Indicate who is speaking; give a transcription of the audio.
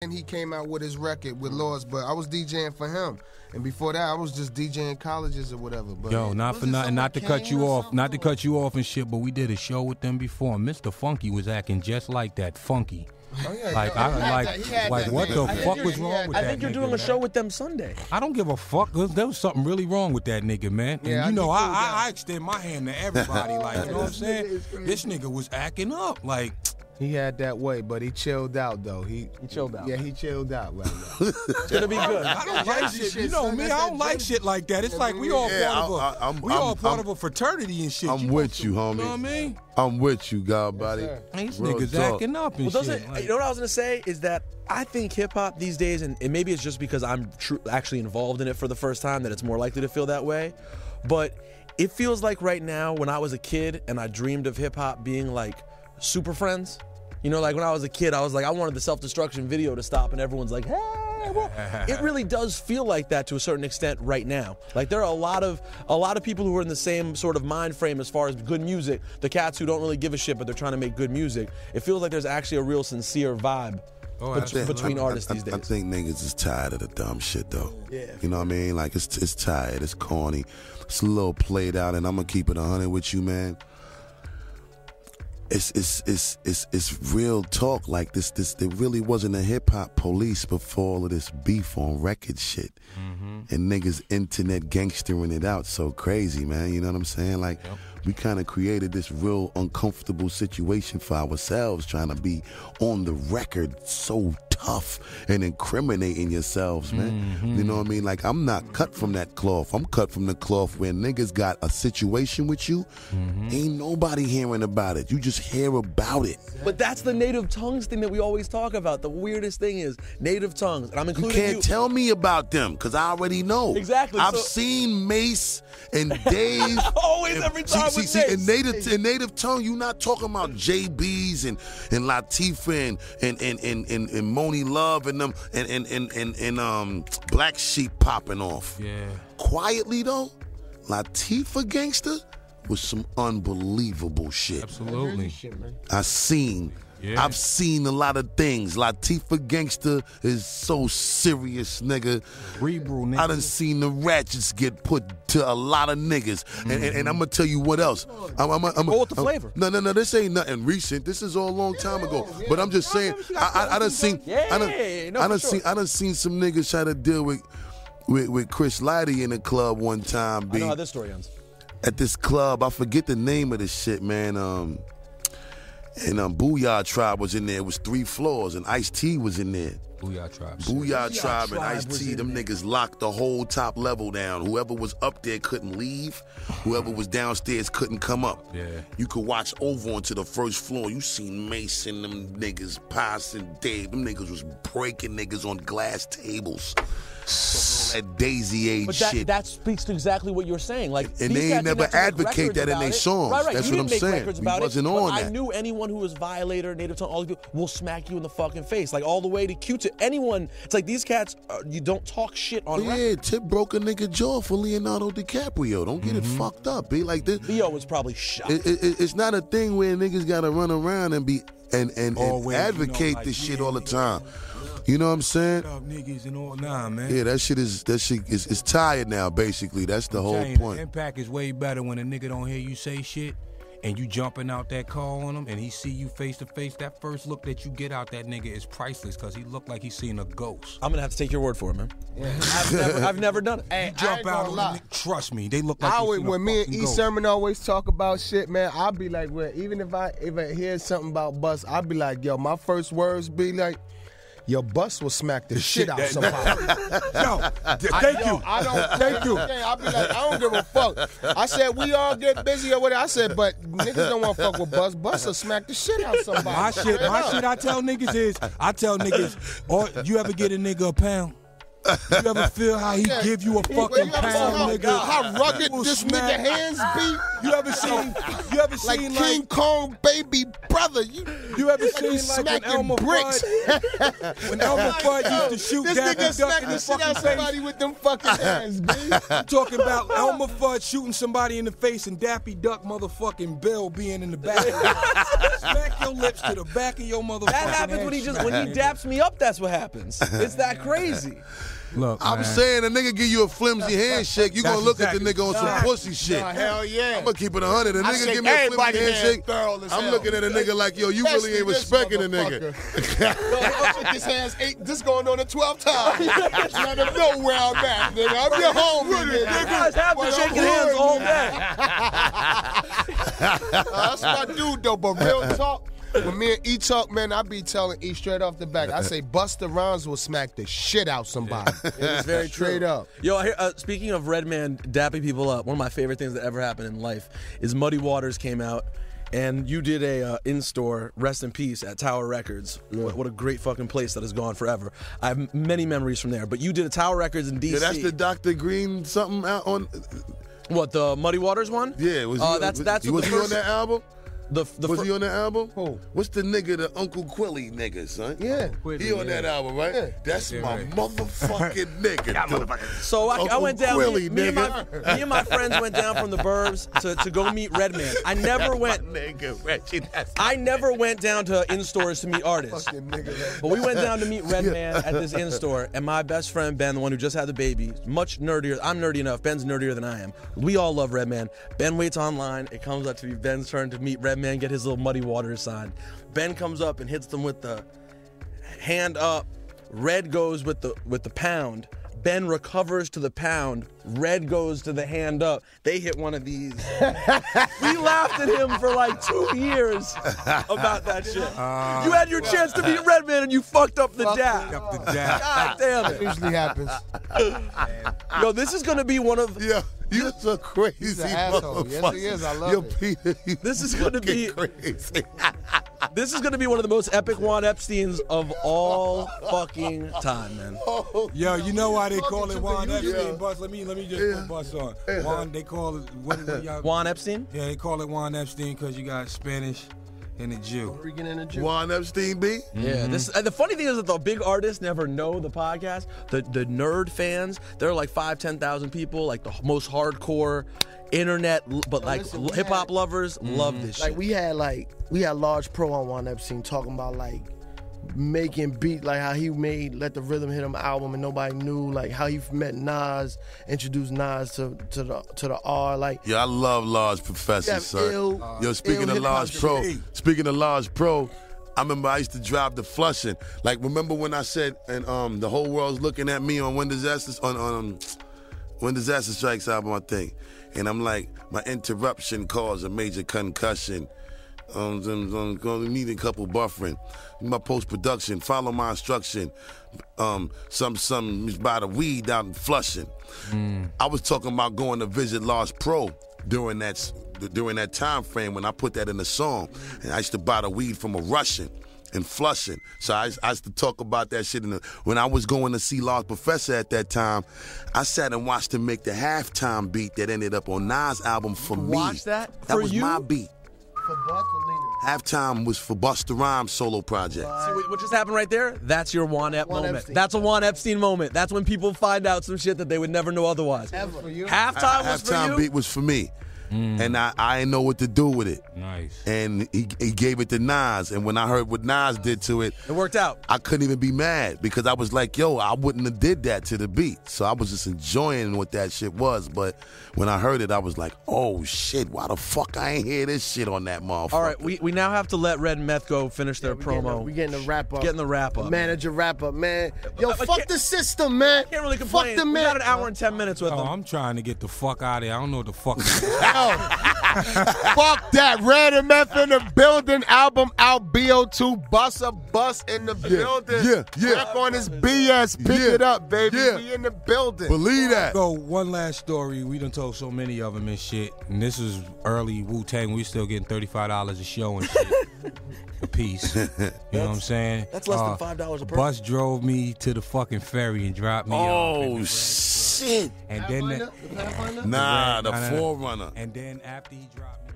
Speaker 1: And he came out with his record with Laws, but I was DJing for him. And before that, I was just DJing colleges or whatever. But
Speaker 2: yo, not for nothing, not to cut you off, and shit, but we did a show with them before, and Mr. Funky was acting just like that, Funky.
Speaker 1: Oh, yeah,
Speaker 2: like what the fuck was wrong with that?
Speaker 3: I think you're doing a show with them Sunday.
Speaker 2: I don't give a fuck. There was something really wrong with that nigga, man. And you know, I extend my hand to everybody. Like, you know what I'm saying? This nigga was acting up. Like,
Speaker 1: he had that way, but he chilled out, though. He
Speaker 3: chilled out.
Speaker 1: Yeah, he chilled out right now.
Speaker 3: It's going to be good.
Speaker 2: I don't like shit. You know me, I don't like shit like that. It's like we all part of a fraternity and shit.
Speaker 4: I'm with you, homie.
Speaker 2: You know what I mean?
Speaker 4: I'm with you, God, buddy.
Speaker 2: These niggas acting up and shit.
Speaker 3: You know what I was going to say is that I think hip-hop these days, and maybe it's just because I'm actually involved in it for the first time that it's more likely to feel that way, but it feels like right now when I was a kid and I dreamed of hip-hop being like Super Friends. You know, like when I was a kid, I was like, I wanted the self-destruction video to stop, and everyone's like, hey, well, it really does feel like that to a certain extent right now. Like there are a lot of people who are in the same sort of mind frame as far as good music. The cats who don't really give a shit, but they're trying to make good music. It feels like there's actually a real sincere vibe between artists these days.
Speaker 4: I think niggas is tired of the dumb shit though.
Speaker 3: Yeah.
Speaker 4: You know what I mean? Like it's tired, it's corny, it's a little played out, and I'm gonna keep it 100 with you, man. It's real talk. Like this there really wasn't a hip hop police before all of this beef on record shit. And niggas internet gangstering it out so crazy, man. You know what I'm saying? Like we kind of created this real uncomfortable situation for ourselves, trying to be on the record so tough and incriminating yourselves, man. You know what I mean? Like I'm not cut from that cloth. I'm cut from the cloth where niggas got a situation with you. Ain't nobody hearing about it. You just hear about it.
Speaker 3: But that's the native tongues thing that we always talk about. The weirdest thing is native tongues. And I'm including
Speaker 4: you. Can't tell me about them because I already know.
Speaker 3: Exactly.
Speaker 4: I've seen Mace and Dave.
Speaker 3: Always every time with Mace.
Speaker 4: In native tongue, you not talking about JBs and Latifah and Moni Love and them and Black Sheep popping off.
Speaker 2: Yeah.
Speaker 4: Quietly though, Latifah Gangster was some unbelievable shit.
Speaker 2: Absolutely.
Speaker 4: I've seen a lot of things. Latifah Gangster is so serious, nigga.
Speaker 2: Rebrew, nigga.
Speaker 4: I done seen the ratchets get put to a lot of niggas. And I'm gonna tell you what else. I'm
Speaker 3: with the flavor.
Speaker 4: No, this ain't nothing recent. This is all a long time ago. But I'm just saying, I done seen some niggas try to deal with Chris Lighty in the club one time.
Speaker 3: I know how this story ends.
Speaker 4: At this club, I forget the name of this shit, man. And Booyah Tribe was in there. It was 3 floors, and Ice-T was in there.
Speaker 2: Booyah Tribe.
Speaker 4: Booyah Tribe and Ice-T, them niggas locked the whole top level down. Whoever was up there couldn't leave. Whoever was downstairs couldn't come up.
Speaker 2: Yeah.
Speaker 4: You could watch over onto the first floor. You seen Mason, them niggas, Paz and Dave. Them niggas was breaking niggas on glass tables. That daisy age shit.
Speaker 3: That speaks to exactly what you're saying. Like,
Speaker 4: and they ain't never advocate that in their songs.
Speaker 3: Right.
Speaker 4: That's what I'm saying. We wasn't on that.
Speaker 3: I knew anyone who was Violator, Native Tongue, all of you will smack you in the fucking face. Like all the way to Q-Tip. Anyone. It's like these cats. You don't talk shit on record.
Speaker 4: Yeah, Tip broke a nigga jaw for Leonardo DiCaprio. Don't get it fucked up. Be like this.
Speaker 3: Leo was probably shocked.
Speaker 4: It's not a thing where niggas gotta run around and be and advocate this shit all the time. You know what I'm saying?
Speaker 2: Niggas and all, nah, man.
Speaker 4: Yeah, that shit is tired now. Basically, that's the whole point.
Speaker 2: The impact is way better when a nigga don't hear you say shit, and you jumping out that car on him, and he see you face to face. That first look that you get out that nigga is priceless, cause he look like he's seen a ghost.
Speaker 3: I'm gonna have to take your word for it, man. Yeah. I've never done it.
Speaker 1: Hey,
Speaker 2: jump out on them, trust me, they look like
Speaker 1: when me and E. Sermon always talk about shit, man, I'll be like, well, even if I hear something about Bus, I'll be like, yo, my first words be like, your Bus will smack the shit out somebody.
Speaker 2: Thank you.
Speaker 1: Thank you. I'll be like, I don't give a fuck. I said, we all get busy or whatever. I said, but niggas don't want to fuck with Bus. Bus will smack the shit out somebody.
Speaker 2: My shit I tell niggas is, or you ever get a nigga a pound? You ever feel how he give you a fucking pound, nigga?
Speaker 1: How rugged this nigga hands be?
Speaker 2: You ever seen
Speaker 1: Like King Kong, baby brother.
Speaker 2: You ever seen like when Elmer
Speaker 1: bricks?
Speaker 2: Fudd, when Elmer Fudd used to shoot
Speaker 1: This
Speaker 2: Daffy
Speaker 1: nigga
Speaker 2: Duck
Speaker 1: smacked
Speaker 2: in
Speaker 1: the
Speaker 2: the
Speaker 1: shit
Speaker 2: fucking
Speaker 1: out somebody
Speaker 2: face?
Speaker 1: with them fucking hands, B.
Speaker 2: I'm talking about Elmer Fudd shooting somebody in the face and Daffy Duck motherfucking Bill being in the back. Smack your lips to the back of your motherfucking
Speaker 3: That happens
Speaker 2: head.
Speaker 3: when he daps me up. That's what happens. It's that crazy.
Speaker 2: Look,
Speaker 4: I'm
Speaker 2: man.
Speaker 4: saying a nigga give you a flimsy handshake, you gonna
Speaker 2: That's
Speaker 4: look
Speaker 2: exactly-
Speaker 4: at the nigga on some pussy shit.
Speaker 1: Nah, hell yeah.
Speaker 4: I'm gonna keep it 100. A
Speaker 1: I
Speaker 4: nigga
Speaker 1: shake
Speaker 4: give me a flimsy
Speaker 1: everybody's hand
Speaker 4: handshake.
Speaker 1: thorough as
Speaker 4: I'm
Speaker 1: hell.
Speaker 4: looking at a nigga like, yo, you really ain't respecting a nigga.
Speaker 1: I'll shake his hands this going on the 12th time. Let him know where I'm at, nigga. I'm your homie, nigga.
Speaker 3: You guys have been shaking hands all day.
Speaker 1: That's my dude, though, but real talk. When me and E talk, man, I be telling E straight off the back. I say Busta Rhymes will smack the shit out somebody.
Speaker 3: It's very
Speaker 1: Straight
Speaker 3: true.
Speaker 1: up.
Speaker 3: Yo, speaking of Redman dapping people up, one of my favorite things that ever happened in life is Muddy Waters came out, and you did a in-store rest in peace at Tower Records. What a great fucking place that has gone forever. I have many memories from there. But you did a Tower Records in D.C.
Speaker 4: Yeah, that's the Dr. Green something out on.
Speaker 3: What, the Muddy Waters one?
Speaker 4: Yeah, was he on that album? Was he on that album?
Speaker 1: Who?
Speaker 4: What's the nigga, the Uncle Quilly nigga, son?
Speaker 1: Yeah.
Speaker 4: He on that album, right?
Speaker 1: Yeah.
Speaker 4: That's my motherfucking nigga. Dude.
Speaker 3: So I
Speaker 4: Uncle
Speaker 3: went down.
Speaker 4: Quilly,
Speaker 3: me and
Speaker 4: nigga.
Speaker 3: my friends went down from the burbs to go meet Redman. I never went.
Speaker 4: Nigga, Reggie, that's
Speaker 3: I never went down to in-stores to meet artists.
Speaker 1: Fucking nigga.
Speaker 3: But we went down to meet Redman at this in-store, and my best friend Ben, the one who just had the baby, much nerdier. I'm nerdy enough. Ben's nerdier than I am. We all love Redman. Ben waits online. It comes up to be Ben's turn to meet Redman, get his little Muddy Waters sign. Ben comes up and hits them with the hand up. Red goes with the pound. Ben recovers to the pound. Red goes to the hand up. They hit one of these. We laughed at him for like 2 years about that shit. You had your chance to meet Redman and you fucked up the dap. God damn it.
Speaker 1: Usually happens.
Speaker 3: Yo, this is gonna be one of.
Speaker 4: Yeah, you're so crazy,
Speaker 1: He's an asshole. Yes,
Speaker 4: motherfucker.
Speaker 1: he is. I love
Speaker 4: Yo,
Speaker 1: it.
Speaker 4: Peter, you
Speaker 3: This is gonna be.
Speaker 4: crazy.
Speaker 3: This is gonna be one of the most epic Juan Epsteins of all fucking time, man.
Speaker 2: Yo, you know why they call it Juan Epstein,
Speaker 4: Yeah.
Speaker 2: Bus? Let me just put Bus on. Juan, they call it, what is it, y'all?
Speaker 3: Juan Epstein?
Speaker 2: Yeah, they call it Juan Epstein because you got Spanish and a Jew.
Speaker 1: Freaking in the Jew.
Speaker 4: Juan Epstein, B?
Speaker 3: Yeah, the funny thing is that the big artists never know the podcast. The nerd fans, they're like 5,000-10,000 people, like the most hardcore internet, but like
Speaker 1: listen, we
Speaker 3: hip hop
Speaker 1: had-
Speaker 3: lovers love this shit.
Speaker 5: Like we had Large Pro on Juan Epstein talking about like making beat, like how he made Let the Rhythm Hit Him album and nobody knew, like how he met Nas, introduced Nas to the R, like
Speaker 4: Yeah, I love Large Professor,
Speaker 5: Yeah,
Speaker 4: son.
Speaker 5: ill-
Speaker 4: Yo, speaking
Speaker 5: ill
Speaker 4: of
Speaker 5: hip-hop
Speaker 4: Large Pro,
Speaker 5: shit.
Speaker 4: I remember I used to drive to Flushing. Like, remember when I said, and the whole world's looking at me on When Disaster Strikes album, I think. And I'm like, my interruption caused a major concussion. Need a couple buffering. My post-production, follow my instruction. Some by the weed out in Flushing. I was talking about going to visit Large Pro during that time frame when I put that in the song. And I used to buy the weed from a Russian in Flushing. So I used to talk about that shit. When I was going to see Large Professor at that time, I sat and watched him make the halftime beat that ended up on Nas' album for me.
Speaker 3: Watch that?
Speaker 4: That
Speaker 3: For
Speaker 4: was
Speaker 3: you?
Speaker 4: my beat.
Speaker 1: For Busta Leader.
Speaker 4: Halftime was for Busta Rhymes' solo project.
Speaker 3: See what just happened right there? That's your Juan Ep
Speaker 5: Juan
Speaker 3: moment.
Speaker 5: Epstein.
Speaker 3: That's a Juan Epstein moment. That's when people find out some shit that they would never know otherwise.
Speaker 1: For you.
Speaker 3: Halftime was for
Speaker 4: Halftime
Speaker 3: you.
Speaker 4: beat was for me. And I didn't know what to do with it.
Speaker 2: Nice.
Speaker 4: And he gave it to Nas. And when I heard what Nas did to it,
Speaker 3: It worked out.
Speaker 4: I couldn't even be mad because I was like, yo, I wouldn't have did that to the beat. So I was just enjoying what that shit was. But when I heard it, I was like, oh shit, why the fuck I ain't hear this shit on that motherfucker?
Speaker 3: All right, we now have to let Red and Meth go finish their promo.
Speaker 5: we getting the wrap up.
Speaker 3: Getting the wrap up.
Speaker 5: Manager wrap up, man. Yo,
Speaker 3: I
Speaker 5: fuck
Speaker 3: can't-
Speaker 5: the system, man.
Speaker 3: Can't really complain.
Speaker 5: Fuck the
Speaker 3: We
Speaker 5: man.
Speaker 3: got an hour and 10 minutes with
Speaker 2: Oh,
Speaker 3: them.
Speaker 2: I'm trying to get the fuck out of here. I don't know what the fuck.
Speaker 1: Fuck that. Red and Meth in the building. Album out. BO2. Busta Bus in the building.
Speaker 4: yeah.
Speaker 1: Rap on his BS. Pick
Speaker 4: Yeah,
Speaker 1: it up, baby.
Speaker 4: yeah.
Speaker 1: We in the building.
Speaker 4: Believe that.
Speaker 2: So one last story. We done told so many of them and shit. And this is early Wu-Tang. We still getting $35 a show and shit. The peace. You know what I'm saying?
Speaker 3: That's less than $5 a person.
Speaker 2: Bus drove me to the fucking ferry and dropped me off.
Speaker 4: Oh shit!
Speaker 2: And then
Speaker 1: The Pathfinder?
Speaker 4: Nah, the Forerunner.
Speaker 2: and then after he dropped me.